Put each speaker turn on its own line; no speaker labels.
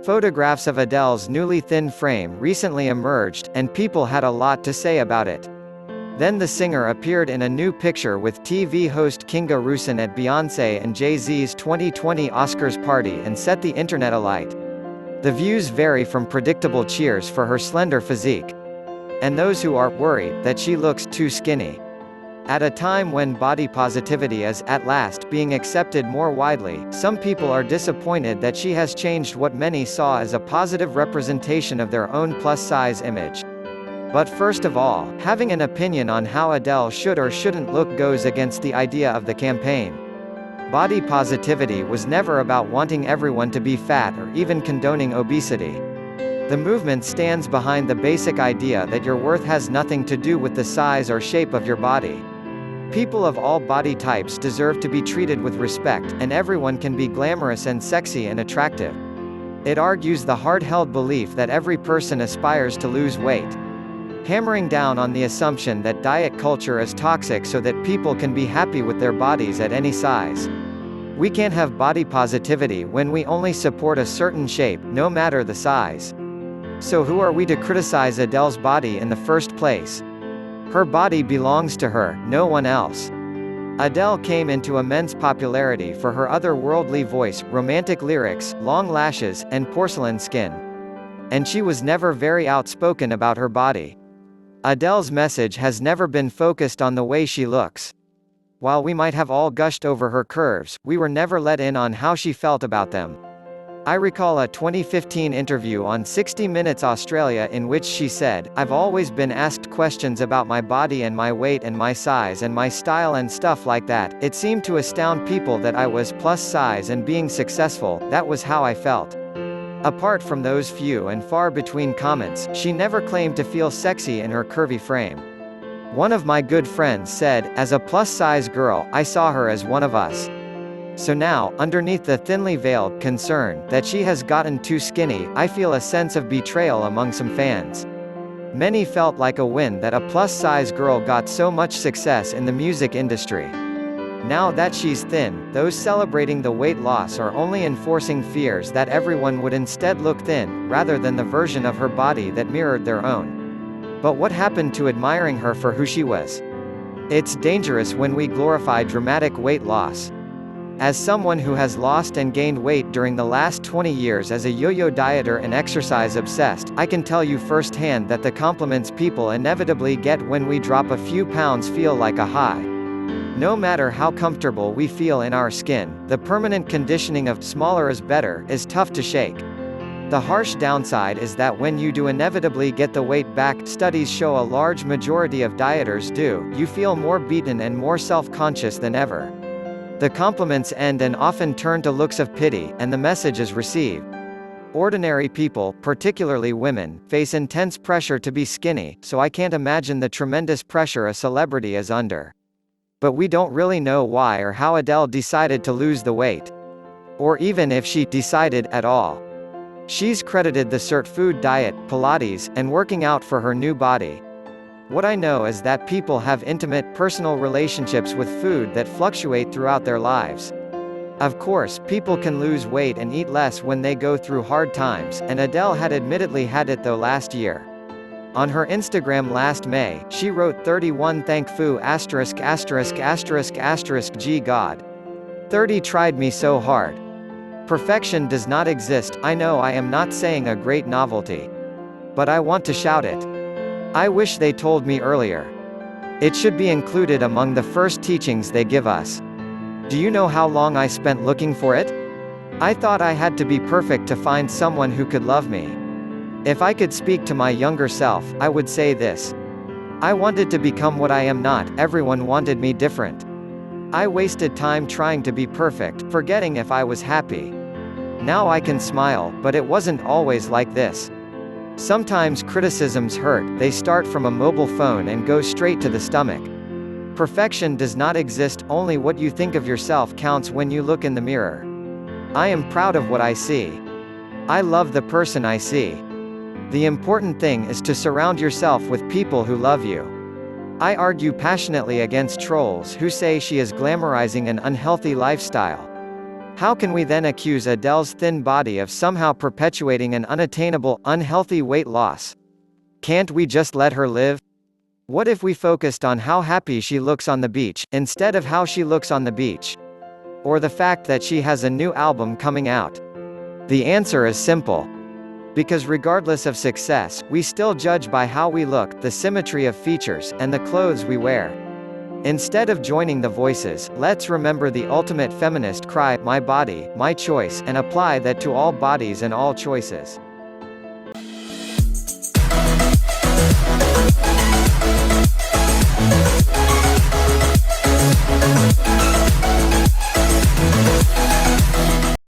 Photographs of Adele's newly thin frame recently emerged, and people had a lot to say about it. Then the singer appeared in a new picture with TV host Kinga Rusin at Beyoncé and Jay-Z's 2020 Oscars party and set the internet alight. The views vary from predictable cheers for her slender physique, and those who are worried that she looks too skinny. At a time when body positivity is, at last, being accepted more widely, some people are disappointed that she has changed what many saw as a positive representation of their own plus-size image. But first of all, having an opinion on how Adele should or shouldn't look goes against the idea of the campaign. Body positivity was never about wanting everyone to be fat or even condoning obesity. The movement stands behind the basic idea that your worth has nothing to do with the size or shape of your body. People of all body types deserve to be treated with respect, and everyone can be glamorous and sexy and attractive. It argues the hard-held belief that every person aspires to lose weight, hammering down on the assumption that diet culture is toxic so that people can be happy with their bodies at any size. We can't have body positivity when we only support a certain shape, no matter the size. So who are we to criticize Adele's body in the first place? Her body belongs to her, no one else. Adele came into immense popularity for her otherworldly voice, romantic lyrics, long lashes, and porcelain skin. And she was never very outspoken about her body. Adele's message has never been focused on the way she looks. While we might have all gushed over her curves, we were never let in on how she felt about them. I recall a 2015 interview on 60 Minutes Australia in which she said, "I've always been asked questions about my body and my weight and my size and my style and stuff like that. It seemed to astound people that I was plus size and being successful, that was how I felt." Apart from those few and far between comments, she never claimed to feel sexy in her curvy frame. One of my good friends said, "As a plus-size girl, I saw her as one of us." So now, underneath the thinly veiled concern that she has gotten too skinny, I feel a sense of betrayal among some fans. Many felt like a win that a plus-size girl got so much success in the music industry. Now that she's thin, those celebrating the weight loss are only enforcing fears that everyone would instead look thin, rather than the version of her body that mirrored their own. But what happened to admiring her for who she was? It's dangerous when we glorify dramatic weight loss. As someone who has lost and gained weight during the last 20 years as a yo-yo dieter and exercise-obsessed, I can tell you firsthand that the compliments people inevitably get when we drop a few pounds feel like a high. No matter how comfortable we feel in our skin, the permanent conditioning of "smaller is better" is tough to shake. The harsh downside is that when you do inevitably get the weight back, studies show a large majority of dieters do, you feel more beaten and more self-conscious than ever. The compliments end and often turn to looks of pity, and the message is received. Ordinary people, particularly women, face intense pressure to be skinny, so I can't imagine the tremendous pressure a celebrity is under. But we don't really know why or how Adele decided to lose the weight. Or even if she decided at all. She's credited the cert food diet, Pilates, and working out for her new body. What I know is that people have intimate, personal relationships with food that fluctuate throughout their lives. Of course, people can lose weight and eat less when they go through hard times, and Adele had admittedly had it though last year. On her Instagram last May, she wrote 31 thank fu ******* G God. 30 tried me so hard. Perfection does not exist. I know I am not saying a great novelty. But I want to shout it. I wish they told me earlier. It should be included among the first teachings they give us. Do you know how long I spent looking for it? I thought I had to be perfect to find someone who could love me. If I could speak to my younger self, I would say this. I wanted to become what I am not, everyone wanted me different. I wasted time trying to be perfect, forgetting if I was happy. Now I can smile, but it wasn't always like this. Sometimes criticisms hurt, they start from a mobile phone and go straight to the stomach. Perfection does not exist, only what you think of yourself counts when you look in the mirror. I am proud of what I see. I love the person I see. The important thing is to surround yourself with people who love you. I argue passionately against trolls who say she is glamorizing an unhealthy lifestyle. How can we then accuse Adele's thin body of somehow perpetuating an unattainable, unhealthy weight loss? Can't we just let her live? What if we focused on how happy she looks on the beach, instead of how she looks on the beach? Or the fact that she has a new album coming out? The answer is simple. Because regardless of success, we still judge by how we look, the symmetry of features, and the clothes we wear. Instead of joining the voices, let's remember the ultimate feminist cry, my body, my choice, and apply that to all bodies and all choices.